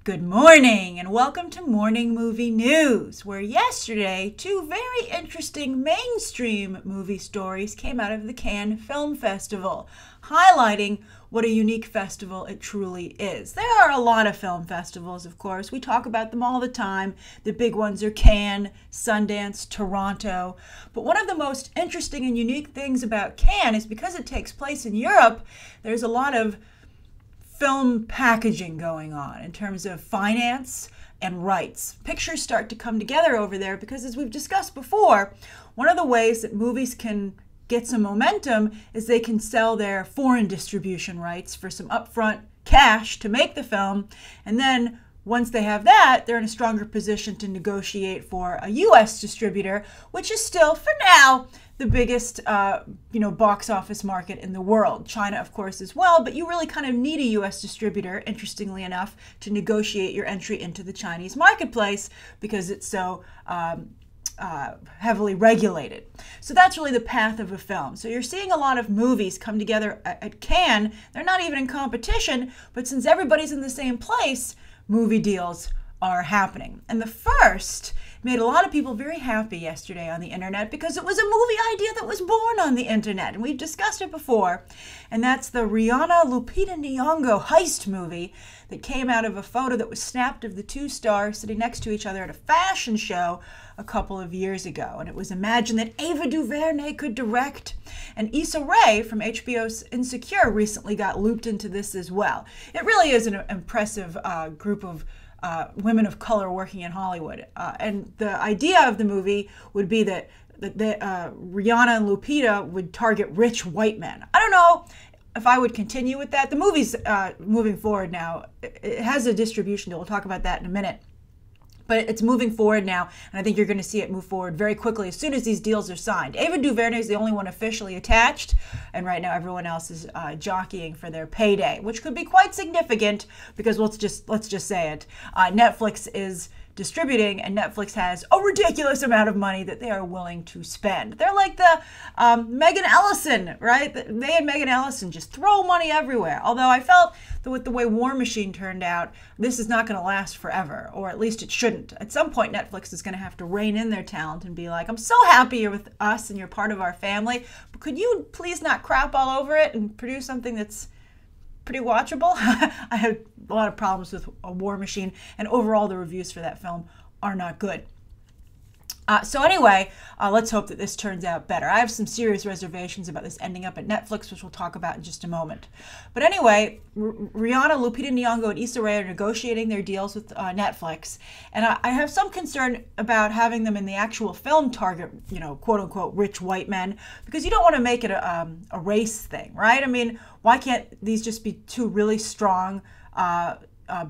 Good morning and welcome to Morning Movie News, where yesterday two very interesting mainstream movie stories came out of the Cannes Film Festival, highlighting what a unique festival it truly is. There are a lot of film festivals, of course. We talk about them all the time. The big ones are Cannes, Sundance, Toronto. But one of the most interesting and unique things about Cannes is because it takes place in Europe, there's a lot of film packaging going on in terms of finance and rights. Pictures start to come together over there because, as we've discussed before, one of the ways that movies can get some momentum is they can sell their foreign distribution rights for some upfront cash to make the film, and then once they have that, they're in a stronger position to negotiate for a U.S. distributor, which is still, for now, the biggest, box office market in the world. China, of course, as well, but you really kind of need a U.S. distributor, interestingly enough, to negotiate your entry into the Chinese marketplace because it's so heavily regulated. So that's really the path of a film. So you're seeing a lot of movies come together at Cannes. They're not even in competition, but since everybody's in the same place, movie deals are happening. And the first made a lot of people very happy yesterday on the internet because it was a movie idea that was born on the internet. And we've discussed it before. And that's the Rihanna, Lupita Nyong'o heist movie that came out of a photo that was snapped of the two stars sitting next to each other at a fashion show a couple of years ago. And it was imagined that Ava DuVernay could direct. And Issa Rae from HBO's Insecure recently got looped into this as well. It really is an impressive group of women of color working in Hollywood. And the idea of the movie would be that Rihanna and Lupita would target rich white men. I don't know if I would continue with that. The movie's moving forward now. It has a distribution deal. We'll talk about that in a minute. But it's moving forward now, and I think you're going to see it move forward very quickly as soon as these deals are signed. Ava DuVernay is the only one officially attached, and right now everyone else is jockeying for their payday, which could be quite significant because let's just say it. Netflix is distributing, and Netflix has a ridiculous amount of money that they are willing to spend. They're like the Megan Ellison, right? They and Megan Ellison just throw money everywhere. Although I felt that with the way War Machine turned out, this is not going to last forever, or at least it shouldn't. At some point, Netflix is going to have to rein in their talent and be like, I'm so happy you're with us and you're part of our family, but could you please not crap all over it and produce something that's pretty watchable? I had a lot of problems with A War Machine, and overall the reviews for that film are not good. So anyway, let's hope that this turns out better. I have some serious reservations about this ending up at Netflix, which we'll talk about in just a moment. But anyway, Rihanna, Lupita Nyong'o, and Issa Rae are negotiating their deals with Netflix. And I have some concern about having them in the actual film target, quote-unquote, rich white men, because you don't want to make it a race thing, right? I mean, why can't these just be two really strong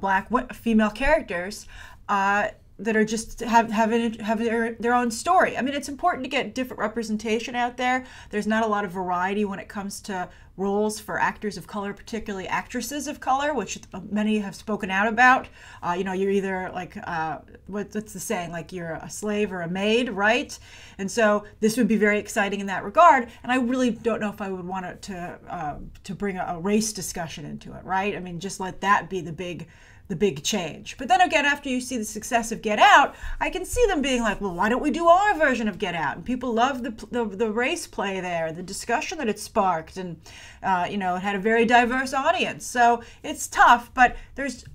black female characters that are just have their own story? I mean, it's important to get different representation out there. There's not a lot of variety when it comes to roles for actors of color, particularly actresses of color, which many have spoken out about. You're either like, what's the saying? Like you're a slave or a maid, right? And so this would be very exciting in that regard. And I really don't know if I would want it to bring a race discussion into it, right? I mean, just let that be the big change. But then again, after you see the success of Get Out, I can see them being like, well, why don't we do our version of Get Out? And people love the race play there, the discussion that it sparked, and it had a very diverse audience. So it's tough, but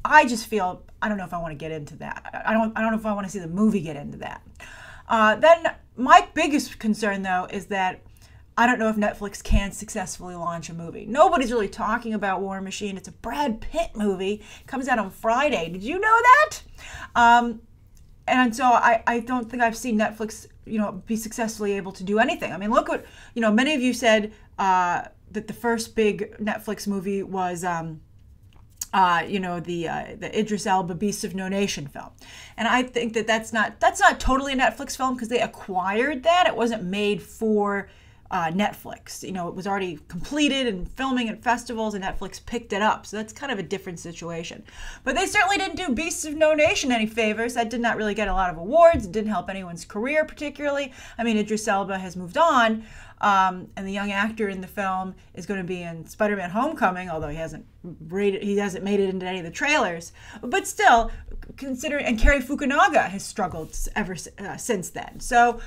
I just feel, I don't know if I want to get into that. I don't know if I want to see the movie get into that. Then my biggest concern, though, is that I don't know if Netflix can successfully launch a movie. Nobody's really talking about War Machine. It's a Brad Pitt movie. It comes out on Friday. Did you know that? And so I don't think I've seen Netflix, be successfully able to do anything. I mean, look what, many of you said that the first big Netflix movie was, the Idris Elba Beast of No Nation film. And I think that's not totally a Netflix film because they acquired that. It wasn't made for Netflix. It was already completed and filming at festivals, and Netflix picked it up. So that's kind of a different situation. But they certainly didn't do Beasts of No Nation any favors. That did not really get a lot of awards. It didn't help anyone's career particularly. I mean, Idris Elba has moved on. And the young actor in the film is going to be in Spider-Man: Homecoming, although he hasn't made it into any of the trailers. But still, considering, and Cary Fukunaga has struggled ever since then. So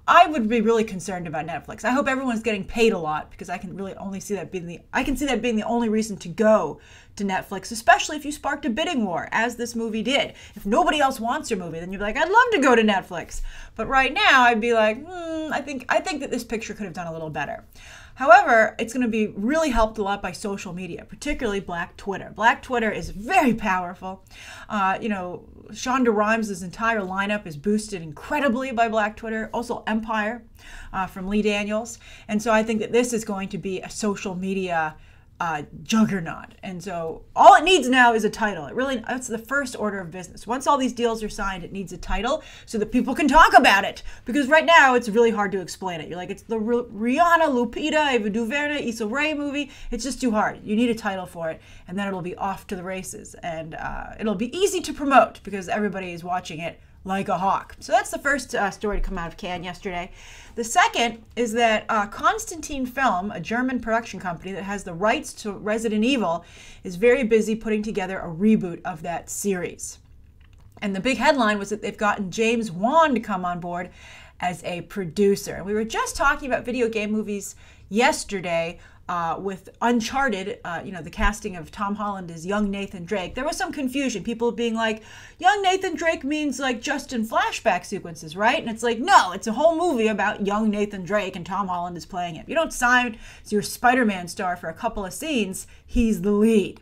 I would be really concerned about Netflix. I hope everyone's getting paid a lot, because I can really only see that being the only reason to go to Netflix, especially if you sparked a bidding war, as this movie did. If nobody else wants your movie, then you'd be like, I'd love to go to Netflix. But right now, I'd be like, I think that this picture could have done a little better. However, it's going to be really helped a lot by social media, particularly Black Twitter. Black Twitter is very powerful. Shonda Rhimes' entire lineup is boosted incredibly by Black Twitter. Also Empire from Lee Daniels. And so I think that this is going to be a social media juggernaut. And so all it needs now is a title. That's the first order of business. Once all these deals are signed, it needs a title so that people can talk about it. Because right now, it's really hard to explain it. You're like, it's the Rihanna, Lupita, Ava DuVernay, Issa Rae movie. It's just too hard. You need a title for it, and then it'll be off to the races. And it'll be easy to promote because everybody is watching it like a hawk. So that's the first story to come out of Cannes yesterday. The second is that Constantine Film, a German production company that has the rights to Resident Evil, is very busy putting together a reboot of that series. And the big headline was that they've gotten James Wan to come on board as a producer. And we were just talking about video game movies yesterday with Uncharted, the casting of Tom Holland as young Nathan Drake. There was some confusion. People being like, young Nathan Drake means like just in flashback sequences, right? And it's like, no, it's a whole movie about young Nathan Drake and Tom Holland is playing him. You don't sign your Spider-Man star for a couple of scenes. He's the lead.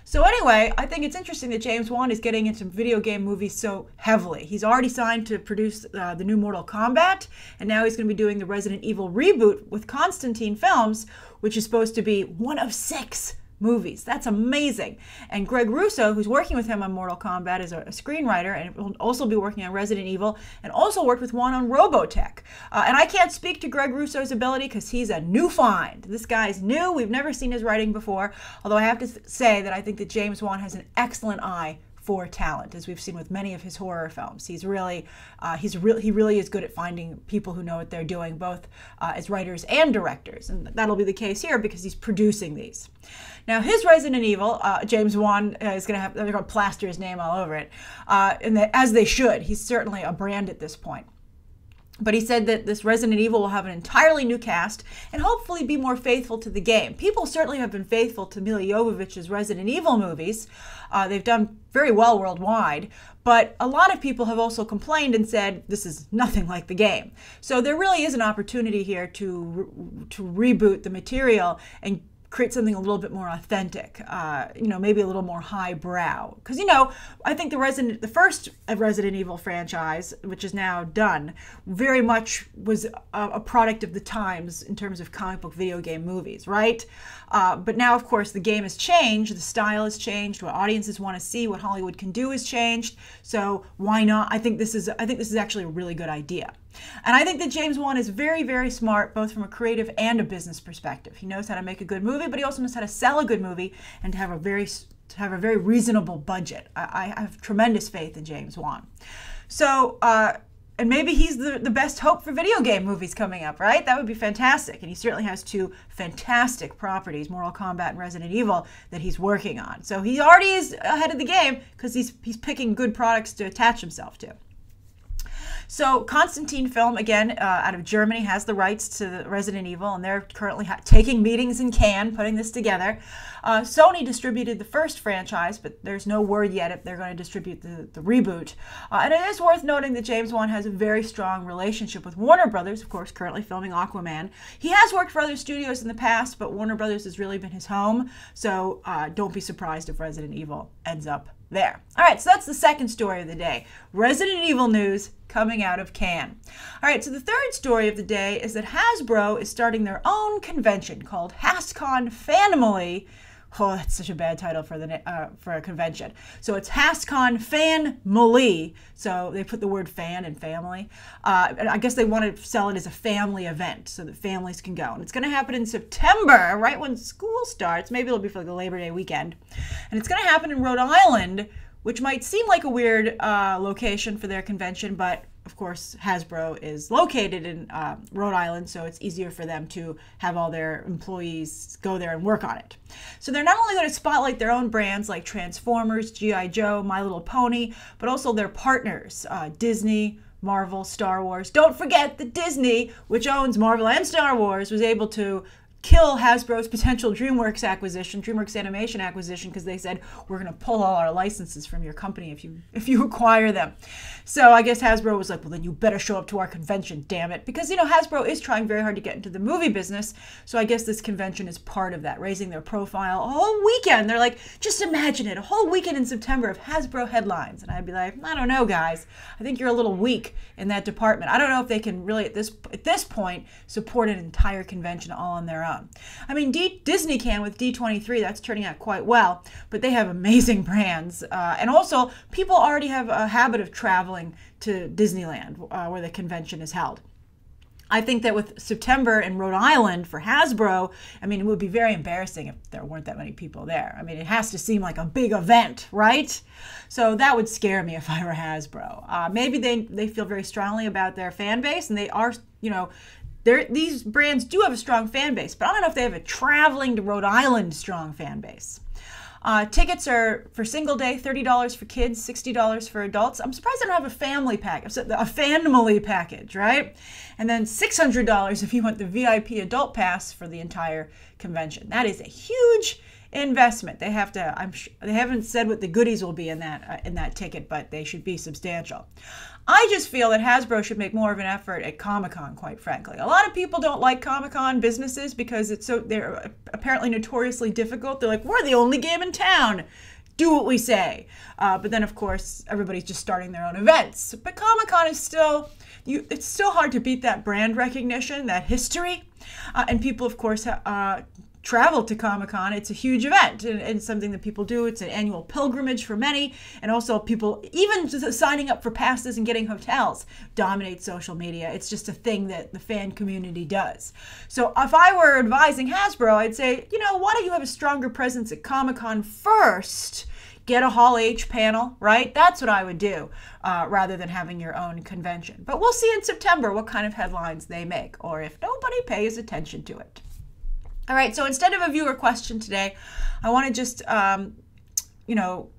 So anyway, I think it's interesting that James Wan is getting into video game movies so heavily. He's already signed to produce the new Mortal Kombat, and now he's going to be doing the Resident Evil reboot with Constantine Films, which is supposed to be one of 6 movies. That's amazing. And Greg Russo, who's working with him on Mortal Kombat, is a screenwriter and will also be working on Resident Evil, and also worked with Wan on Robotech. And I can't speak to Greg Russo's ability because he's a new find. This guy's new. We've never seen his writing before, although I have to say that I think that James Wan has an excellent eye for talent, as we've seen with many of his horror films. He really is good at finding people who know what they're doing, both as writers and directors, and that'll be the case here because he's producing these. Now, his Resident Evil, James Wan is going to have, they're going to plaster his name all over it, as they should. He's certainly a brand at this point. But he said that this Resident Evil will have an entirely new cast and hopefully be more faithful to the game. People certainly have been faithful to Milla Jovovich's Resident Evil movies. They've done very well worldwide, but a lot of people have also complained and said this is nothing like the game. So there really is an opportunity here to reboot the material and create something a little bit more authentic, maybe a little more highbrow. Because, I think the first Resident Evil franchise, which is now done, very much was a product of the times in terms of comic book video game movies, right? But now, of course, the game has changed, the style has changed, what audiences want to see, what Hollywood can do has changed. So why not? I think this is actually a really good idea. And I think that James Wan is very, very smart, both from a creative and a business perspective. He knows how to make a good movie, but he also knows how to sell a good movie and to have a very reasonable budget. I have tremendous faith in James Wan. So, and maybe he's the best hope for video game movies coming up, right? That would be fantastic. And he certainly has 2 fantastic properties, Mortal Kombat and Resident Evil, that he's working on. So he already is ahead of the game because he's picking good products to attach himself to. So Constantine Film, again, out of Germany, has the rights to Resident Evil, and they're currently taking meetings in Cannes, putting this together. Sony distributed the first franchise, but there's no word yet if they're going to distribute the reboot. And it is worth noting that James Wan has a very strong relationship with Warner Brothers, of course, currently filming Aquaman. He has worked for other studios in the past, but Warner Brothers has really been his home, so don't be surprised if Resident Evil ends up there. All right, so that's the second story of the day. Resident Evil news coming out of Cannes. All right, so the third story of the day is that Hasbro is starting their own convention called HASCON FANmily. Oh, that's such a bad title for a convention. So it's HASCON FANmily. So they put the word fan and family. And I guess they want to sell it as a family event so that families can go. And it's going to happen in September, right when school starts. Maybe it'll be for like the Labor Day weekend. And it's going to happen in Rhode Island, which might seem like a weird location for their convention, but of course, Hasbro is located in Rhode Island, so it's easier for them to have all their employees go there and work on it. So they're not only going to spotlight their own brands like Transformers, G.I. Joe, My Little Pony, but also their partners, Disney, Marvel, Star Wars. Don't forget that Disney, which owns Marvel and Star Wars, was able to kill Hasbro's potential DreamWorks Animation acquisition, because they said, we're going to pull all our licenses from your company if you acquire them. So I guess Hasbro was like, well, then you better show up to our convention, damn it. Because, you know, Hasbro is trying very hard to get into the movie business. So I guess this convention is part of that, raising their profile a whole weekend. They're like, just imagine it, a whole weekend in September of Hasbro headlines. And I'd be like, I don't know, guys. I think you're a little weak in that department. I don't know if they can really, at this point, support an entire convention all on their own. I mean, Disney can with D23. That's turning out quite well, but they have amazing brands. And also, people already have a habit of traveling to Disneyland, where the convention is held. I think that with September in Rhode Island for Hasbro, I mean, it would be very embarrassing if there weren't that many people there. I mean, it has to seem like a big event, right? So that would scare me if I were Hasbro. Maybe they feel very strongly about their fan base, and they are, you know, these brands do have a strong fan base, but I don't know if they have a traveling to Rhode Island strong fan base. Tickets are for single day, $30 for kids, $60 for adults. I'm surprised they don't have a family package, a FANmily package, right? And then $600 if you want the VIP adult pass for the entire convention. That is a huge investment. They have to. They haven't said what the goodies will be in that ticket, but they should be substantial. I just feel that Hasbro should make more of an effort at Comic-Con, quite frankly. A lot of people don't like Comic-Con businesses because they're apparently notoriously difficult. They're like, we're the only game in town. Do what we say. But then, of course, everybody's just starting their own events. But Comic-Con is still, it's still hard to beat that brand recognition, that history. And people, of course, travel to Comic-Con. It's a huge event and something that people do. It's an annual pilgrimage for many, and also people even just signing up for passes and getting hotels dominate social media. It's just a thing that the fan community does. So if I were advising Hasbro, I'd say, you know, why don't you have a stronger presence at Comic-Con first? Get a Hall H panel, right? That's what I would do, rather than having your own convention. But we'll see in September what kind of headlines they make, or if nobody pays attention to it. All right, so instead of a viewer question today, I want to just, you know,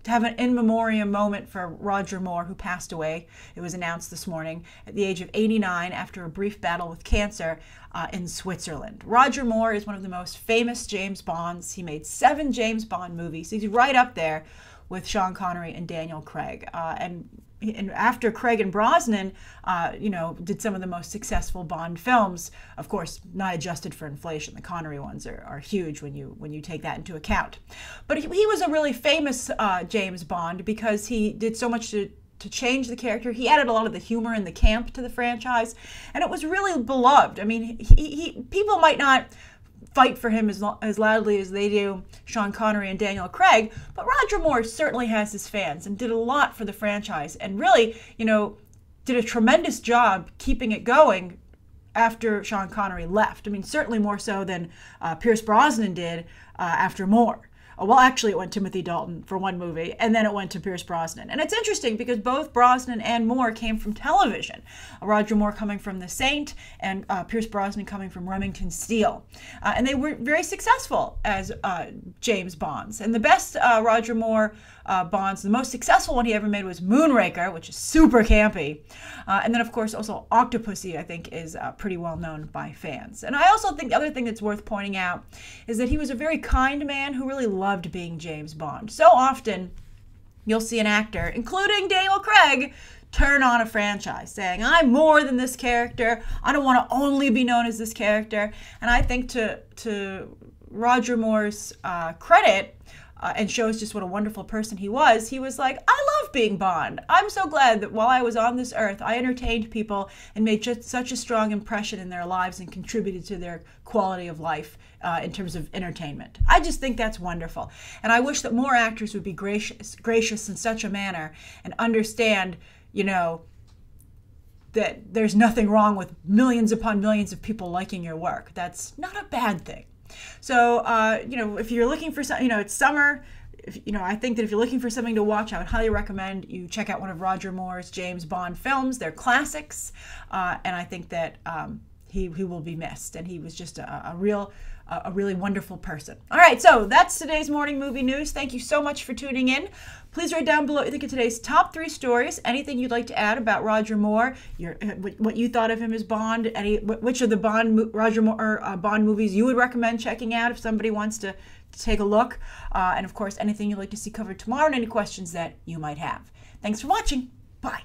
have an in memoriam moment for Roger Moore, who passed away. It was announced this morning at the age of 89 after a brief battle with cancer in Switzerland. Roger Moore is one of the most famous James Bonds. He made 7 James Bond movies. He's right up there with Sean Connery and Daniel Craig. And after Craig and Brosnan, you know, did some of the most successful Bond films, of course, not adjusted for inflation. The Connery ones are huge when you take that into account. But he was a really famous James Bond because he did so much to change the character. He added a lot of the humor and the camp to the franchise, and it was really beloved. I mean, people might not fight for him as loudly as they do Sean Connery and Daniel Craig, but Roger Moore certainly has his fans and did a lot for the franchise and really, you know, did a tremendous job keeping it going after Sean Connery left. I mean, certainly more so than Pierce Brosnan did after Moore. Well, actually, it went Timothy Dalton for one movie, and then it went to Pierce Brosnan. And it's interesting because both Brosnan and Moore came from television. Roger Moore coming from The Saint, and Pierce Brosnan coming from Remington Steele. And they were very successful as James Bonds. And the best Roger Moore Bonds, the most successful one he ever made was Moonraker, which is super campy. And then, of course, also Octopussy, I think, is pretty well known by fans. And I also think the other thing that's worth pointing out is that he was a very kind man who really loved being James Bond. So often, you'll see an actor, including Daniel Craig, turn on a franchise saying, I'm more than this character. I don't want to only be known as this character. And I think to Roger Moore's credit, and shows just what a wonderful person he was like, I love being Bond. I'm so glad that while I was on this earth, I entertained people and made just such a strong impression in their lives and contributed to their quality of life in terms of entertainment. I just think that's wonderful. And I wish that more actors would be gracious in such a manner and understand, you know, that there's nothing wrong with millions upon millions of people liking your work. That's not a bad thing. So, you know, if you're looking for some, you know, it's summer, you know, I think that if you're looking for something to watch, I would highly recommend you check out one of Roger Moore's James Bond films. They're classics, and I think that he will be missed. And he was just a really wonderful person. All right, so that's today's morning movie news. Thank you so much for tuning in. Please write down below what you think of today's top 3 stories. Anything you'd like to add about Roger Moore, what you thought of him as Bond, which of the Roger Moore Bond movies you would recommend checking out if somebody wants to take a look. And of course, anything you'd like to see covered tomorrow and any questions that you might have. Thanks for watching. Bye.